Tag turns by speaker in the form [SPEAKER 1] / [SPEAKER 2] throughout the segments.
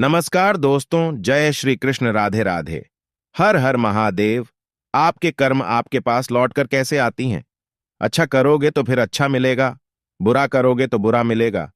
[SPEAKER 1] नमस्कार दोस्तों, जय श्री कृष्ण, राधे राधे। हर हर महादेव। आपके कर्म आपके पास लौटकर कैसे आती हैं? अच्छा करोगे तो फिर अच्छा मिलेगा, बुरा करोगे तो बुरा मिलेगा।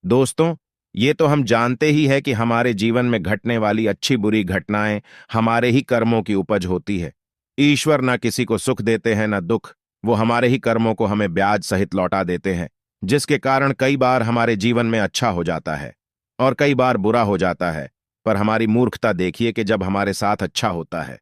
[SPEAKER 1] दोस्तों, ये तो हम जानते ही है कि हमारे जीवन में घटने वाली अच्छी बुरी घटनाएं हमारे ही कर्मों की उपज होती है। ईश्वर ना किसी को सुख देते हैं ना दुख, वो हमारे ही कर्मों को हमें ब्याज सहित लौटा देते हैं, जिसके कारण कई बार हमारे जीवन में अच्छा हो जाता है और कई बार बुरा हो जाता है। पर हमारी मूर्खता देखिए कि जब हमारे साथ अच्छा होता है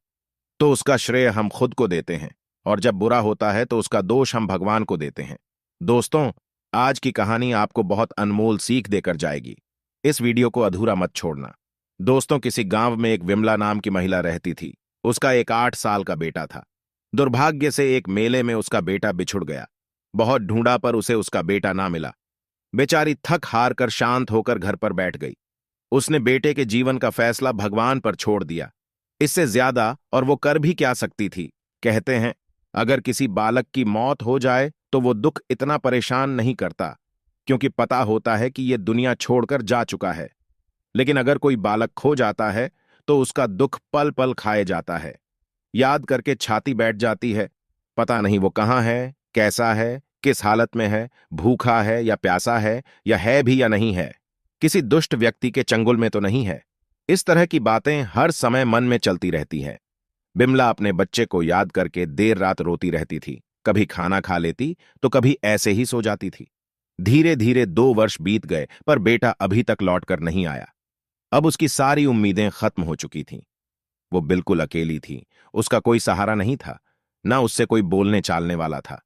[SPEAKER 1] तो उसका श्रेय हम खुद को देते हैं, और जब बुरा होता है तो उसका दोष हम भगवान को देते हैं। दोस्तों, आज की कहानी आपको बहुत अनमोल सीख देकर जाएगी। इस वीडियो को अधूरा मत छोड़ना। दोस्तों, किसी गांव में एक विमला नाम की महिला रहती थी। उसका एक 8 साल का बेटा था। दुर्भाग्य से एक मेले में उसका बेटा बिछुड़ गया। बहुत ढूंढा पर उसे उसका बेटा ना मिला। बेचारी थक हार कर शांत होकर घर पर बैठ गई। उसने बेटे के जीवन का फैसला भगवान पर छोड़ दिया। इससे ज्यादा और वो कर भी क्या सकती थी। कहते हैं, अगर किसी बालक की मौत हो जाए तो वो दुख इतना परेशान नहीं करता, क्योंकि पता होता है कि ये दुनिया छोड़कर जा चुका है। लेकिन अगर कोई बालक खो जाता है तो उसका दुख पल पल खाए जाता है। याद करके छाती बैठ जाती है। पता नहीं वो कहाँ है, कैसा है, किस हालत में है, भूखा है या प्यासा है, या है भी या नहीं है, किसी दुष्ट व्यक्ति के चंगुल में तो नहीं है। इस तरह की बातें हर समय मन में चलती रहती हैं। बिमला अपने बच्चे को याद करके देर रात रोती रहती थी। कभी खाना खा लेती तो कभी ऐसे ही सो जाती थी। धीरे धीरे 2 वर्ष बीत गए, पर बेटा अभी तक लौटकर नहीं आया। अब उसकी सारी उम्मीदें खत्म हो चुकी थीं। वो बिल्कुल अकेली थी। उसका कोई सहारा नहीं था, ना उससे कोई बोलने चालने वाला था।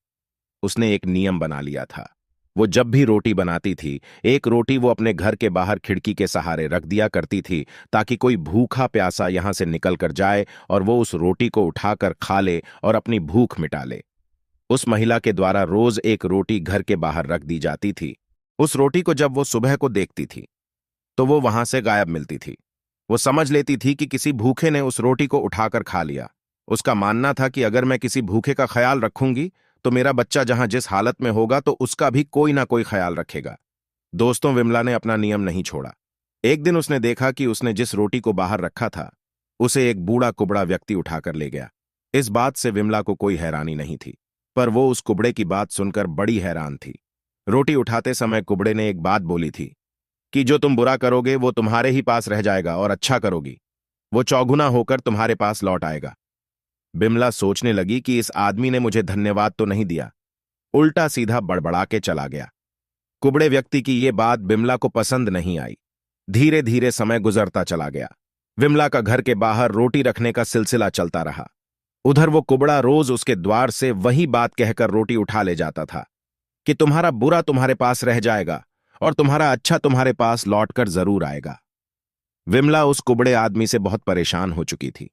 [SPEAKER 1] उसने एक नियम बना लिया था। वो जब भी रोटी बनाती थी, एक रोटी वो अपने घर के बाहर खिड़की के सहारे रख दिया करती थी, ताकि कोई भूखा प्यासा यहां से निकल कर जाए और वो उस रोटी को उठाकर खा ले और अपनी भूख मिटा ले। उस महिला के द्वारा रोज एक रोटी घर के बाहर रख दी जाती थी। उस रोटी को जब वो सुबह को देखती थी तो वो वहां से गायब मिलती थी। वो समझ लेती थी कि किसी भूखे ने उस रोटी को उठाकर खा लिया। उसका मानना था कि अगर मैं किसी भूखे का ख्याल रखूंगी तो मेरा बच्चा जहां जिस हालत में होगा तो उसका भी कोई ना कोई ख्याल रखेगा। दोस्तों, विमला ने अपना नियम नहीं छोड़ा। एक दिन उसने देखा कि उसने जिस रोटी को बाहर रखा था उसे एक बूढ़ा कुबड़ा व्यक्ति उठाकर ले गया। इस बात से विमला को कोई हैरानी नहीं थी, पर वो उस कुबड़े की बात सुनकर बड़ी हैरान थी। रोटी उठाते समय कुबड़े ने एक बात बोली थी कि जो तुम बुरा करोगे वो तुम्हारे ही पास रह जाएगा, और अच्छा करोगी वो चौगुना होकर तुम्हारे पास लौट आएगा। बिमला सोचने लगी कि इस आदमी ने मुझे धन्यवाद तो नहीं दिया, उल्टा सीधा बड़बड़ा के चला गया। कुबड़े व्यक्ति की ये बात बिमला को पसंद नहीं आई। धीरे धीरे समय गुजरता चला गया। विमला का घर के बाहर रोटी रखने का सिलसिला चलता रहा। उधर वो कुबड़ा रोज उसके द्वार से वही बात कहकर रोटी उठा ले जाता था कि तुम्हारा बुरा तुम्हारे पास रह जाएगा और तुम्हारा अच्छा तुम्हारे पास लौटकर जरूर आएगा। विमला उस कुबड़े आदमी से बहुत परेशान हो चुकी थी।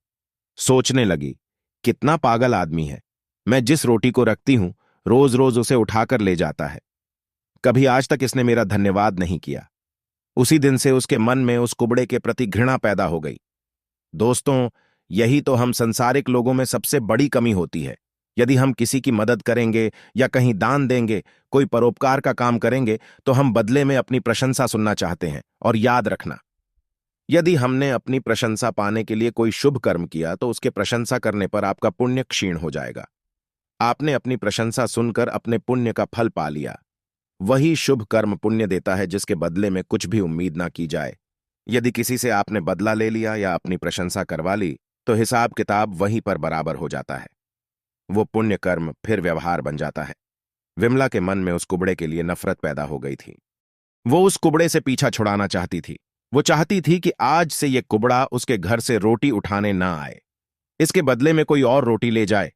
[SPEAKER 1] सोचने लगी, कितना पागल आदमी है। मैं जिस रोटी को रखती हूं रोज रोज उसे उठाकर ले जाता है। कभी आज तक इसने मेरा धन्यवाद नहीं किया। उसी दिन से उसके मन में उस कुबड़े के प्रति घृणा पैदा हो गई। दोस्तों, यही तो हम संसारिक लोगों में सबसे बड़ी कमी होती है। यदि हम किसी की मदद करेंगे या कहीं दान देंगे, कोई परोपकार का काम करेंगे, तो हम बदले में अपनी प्रशंसा सुनना चाहते हैं। और याद रखना, यदि हमने अपनी प्रशंसा पाने के लिए कोई शुभ कर्म किया तो उसके प्रशंसा करने पर आपका पुण्य क्षीण हो जाएगा। आपने अपनी प्रशंसा सुनकर अपने पुण्य का फल पा लिया। वही शुभ कर्म पुण्य देता है, जिसके बदले में कुछ भी उम्मीद ना की जाए। यदि किसी से आपने बदला ले लिया या अपनी प्रशंसा करवा ली तो हिसाब किताब वहीं पर बराबर हो जाता है। वो पुण्य कर्म फिर व्यवहार बन जाता है। विमला के मन में उस कुबड़े के लिए नफरत पैदा हो गई थी। वो उस कुबड़े से पीछा छुड़ाना चाहती थी। वो चाहती थी कि आज से ये कुबड़ा उसके घर से रोटी उठाने ना आए, इसके बदले में कोई और रोटी ले जाए।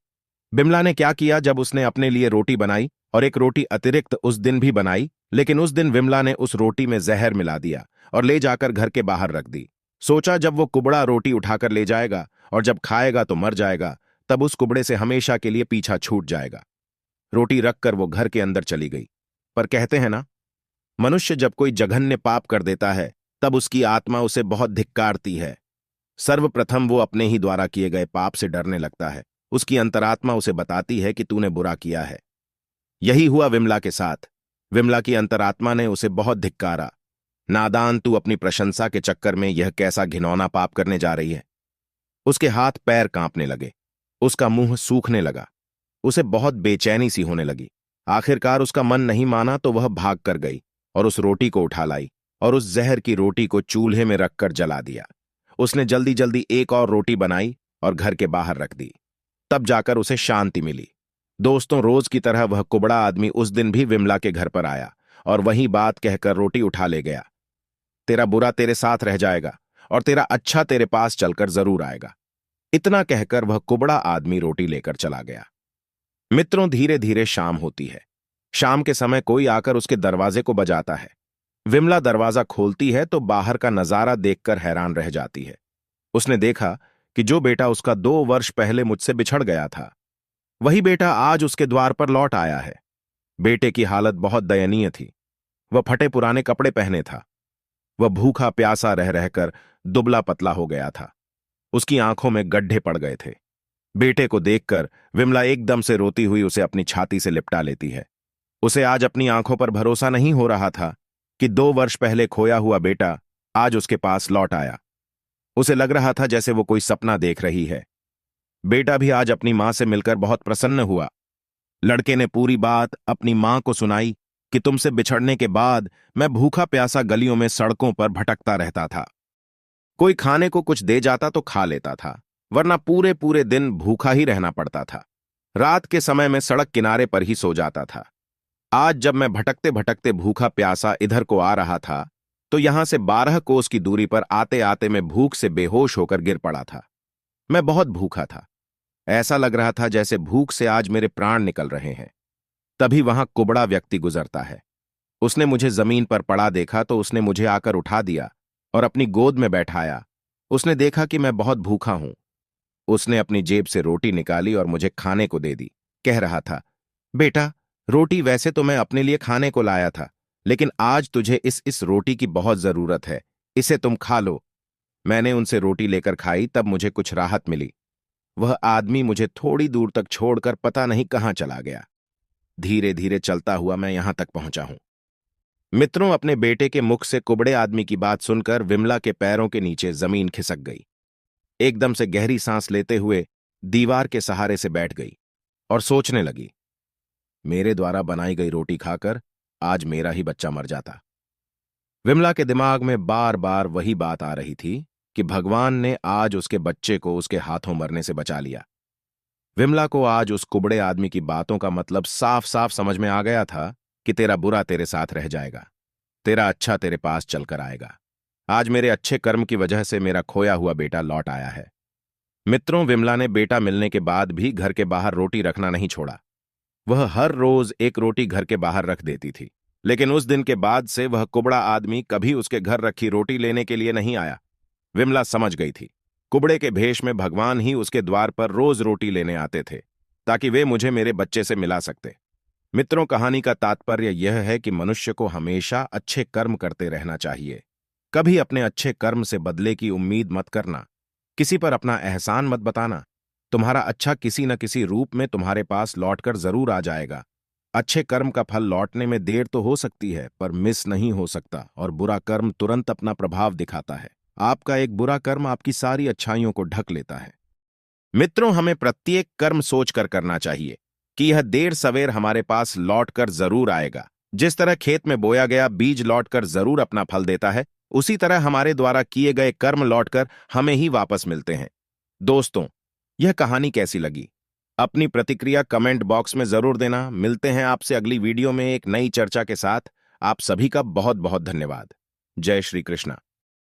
[SPEAKER 1] बिमला ने क्या किया, जब उसने अपने लिए रोटी बनाई और एक रोटी अतिरिक्त उस दिन भी बनाई, लेकिन उस दिन विमला ने उस रोटी में जहर मिला दिया और ले जाकर घर के बाहर रख दी। सोचा जब वो कुबड़ा रोटी उठाकर ले जाएगा और जब खाएगा तो मर जाएगा, तब उस कुबड़े से हमेशा के लिए पीछा छूट जाएगा। रोटी रखकर वो घर के अंदर चली गई। पर कहते हैं ना, मनुष्य जब कोई जघन्य पाप कर देता है तब उसकी आत्मा उसे बहुत धिक्कारती है। सर्वप्रथम वो अपने ही द्वारा किए गए पाप से डरने लगता है। उसकी अंतरात्मा उसे बताती है कि तूने बुरा किया है। यही हुआ विमला के साथ। विमला की अंतरात्मा ने उसे बहुत धिक्कारा। नादान, तू अपनी प्रशंसा के चक्कर में यह कैसा घिनौना पाप करने जा रही है। उसके हाथ पैर कांपने लगे, उसका मुंह सूखने लगा, उसे बहुत बेचैनी सी होने लगी। आखिरकार उसका मन नहीं माना तो वह भाग कर गई और उस रोटी को उठा लाई और उस जहर की रोटी को चूल्हे में रखकर जला दिया। उसने जल्दी जल्दी एक और रोटी बनाई और घर के बाहर रख दी। तब जाकर उसे शांति मिली। दोस्तों, रोज की तरह वह कुबड़ा आदमी उस दिन भी विमला के घर पर आया और वही बात कहकर रोटी उठा ले गया। तेरा बुरा तेरे साथ रह जाएगा और तेरा अच्छा तेरे पास चलकर जरूर आएगा। इतना कहकर वह कुबड़ा आदमी रोटी लेकर चला गया। मित्रों, धीरे धीरे शाम होती है। शाम के समय कोई आकर उसके दरवाजे को बजाता है। विमला दरवाजा खोलती है तो बाहर का नजारा देखकर हैरान रह जाती है। उसने देखा कि जो बेटा उसका 2 वर्ष पहले मुझसे बिछड़ गया था, वही बेटा आज उसके द्वार पर लौट आया है। बेटे की हालत बहुत दयनीय थी। वह फटे पुराने कपड़े पहने था। वह भूखा प्यासा रह रहकर दुबला पतला हो गया था। उसकी आंखों में गड्ढे पड़ गए थे। बेटे को देखकर विमला एकदम से रोती हुई उसे अपनी छाती से लिपटा लेती है। उसे आज अपनी आंखों पर भरोसा नहीं हो रहा था कि 2 वर्ष पहले खोया हुआ बेटा आज उसके पास लौट आया। उसे लग रहा था जैसे वो कोई सपना देख रही है। बेटा भी आज अपनी मां से मिलकर बहुत प्रसन्न हुआ। लड़के ने पूरी बात अपनी मां को सुनाई कि तुमसे बिछड़ने के बाद मैं भूखा प्यासा गलियों में सड़कों पर भटकता रहता था। कोई खाने को कुछ दे जाता तो खा लेता था, वरना पूरे पूरे दिन भूखा ही रहना पड़ता था। रात के समय में सड़क किनारे पर ही सो जाता था। आज जब मैं भटकते भटकते भूखा प्यासा इधर को आ रहा था तो यहां से 12 कोस की दूरी पर आते आते मैं भूख से बेहोश होकर गिर पड़ा था। मैं बहुत भूखा था। ऐसा लग रहा था जैसे भूख से आज मेरे प्राण निकल रहे हैं। तभी वहां कुबड़ा व्यक्ति गुजरता है। उसने मुझे जमीन पर पड़ा देखा तो उसने मुझे आकर उठा दिया और अपनी गोद में बैठाया। उसने देखा कि मैं बहुत भूखा हूं। उसने अपनी जेब से रोटी निकाली और मुझे खाने को दे दी। कह रहा था, बेटा, रोटी वैसे तो मैं अपने लिए खाने को लाया था, लेकिन आज तुझे इस रोटी की बहुत जरूरत है, इसे तुम खा लो। मैंने उनसे रोटी लेकर खाई, तब मुझे कुछ राहत मिली। वह आदमी मुझे थोड़ी दूर तक छोड़कर पता नहीं कहां चला गया। धीरे धीरे चलता हुआ मैं यहां तक पहुंचा हूं। मित्रों, अपने बेटे के मुख से कुबड़े आदमी की बात सुनकर विमला के पैरों के नीचे जमीन खिसक गई। एकदम से गहरी सांस लेते हुए दीवार के सहारे से बैठ गई और सोचने लगी, मेरे द्वारा बनाई गई रोटी खाकर आज मेरा ही बच्चा मर जाता। विमला के दिमाग में बार बार वही बात आ रही थी कि भगवान ने आज उसके बच्चे को उसके हाथों मरने से बचा लिया। विमला को आज उस कुबड़े आदमी की बातों का मतलब साफ साफ समझ में आ गया था कि तेरा बुरा तेरे साथ रह जाएगा, तेरा अच्छा तेरे पास चलकर आएगा। आज मेरे अच्छे कर्म की वजह से मेरा खोया हुआ बेटा लौट आया है। मित्रों, विमला ने बेटा मिलने के बाद भी घर के बाहर रोटी रखना नहीं छोड़ा। वह हर रोज एक रोटी घर के बाहर रख देती थी, लेकिन उस दिन के बाद से वह कुबड़ा आदमी कभी उसके घर रखी रोटी लेने के लिए नहीं आया। विमला समझ गई थी, कुबड़े के भेष में भगवान ही उसके द्वार पर रोज रोटी लेने आते थे ताकि वे मुझे मेरे बच्चे से मिला सकते। मित्रों, कहानी का तात्पर्य यह है कि मनुष्य को हमेशा अच्छे कर्म करते रहना चाहिए। कभी अपने अच्छे कर्म से बदले की उम्मीद मत करना। किसी पर अपना एहसान मत बताना। तुम्हारा अच्छा किसी न किसी रूप में तुम्हारे पास लौटकर जरूर आ जाएगा। अच्छे कर्म का फल लौटने में देर तो हो सकती है, पर मिस नहीं हो सकता, और बुरा कर्म तुरंत अपना प्रभाव दिखाता है। आपका एक बुरा कर्म आपकी सारी अच्छाइयों को ढक लेता है। मित्रों, हमें प्रत्येक कर्म सोचकर करना चाहिए कि यह देर सवेर हमारे पास लौटकर जरूर आएगा। जिस तरह खेत में बोया गया बीज लौटकर जरूर अपना फल देता है, उसी तरह हमारे द्वारा किए गए कर्म लौटकर हमें ही वापस मिलते हैं। दोस्तों, यह कहानी कैसी लगी? अपनी प्रतिक्रिया कमेंट बॉक्स में जरूर देना। मिलते हैं आपसे अगली वीडियो में एक नई चर्चा के साथ। आप सभी का बहुत बहुत धन्यवाद। जय श्री कृष्णा।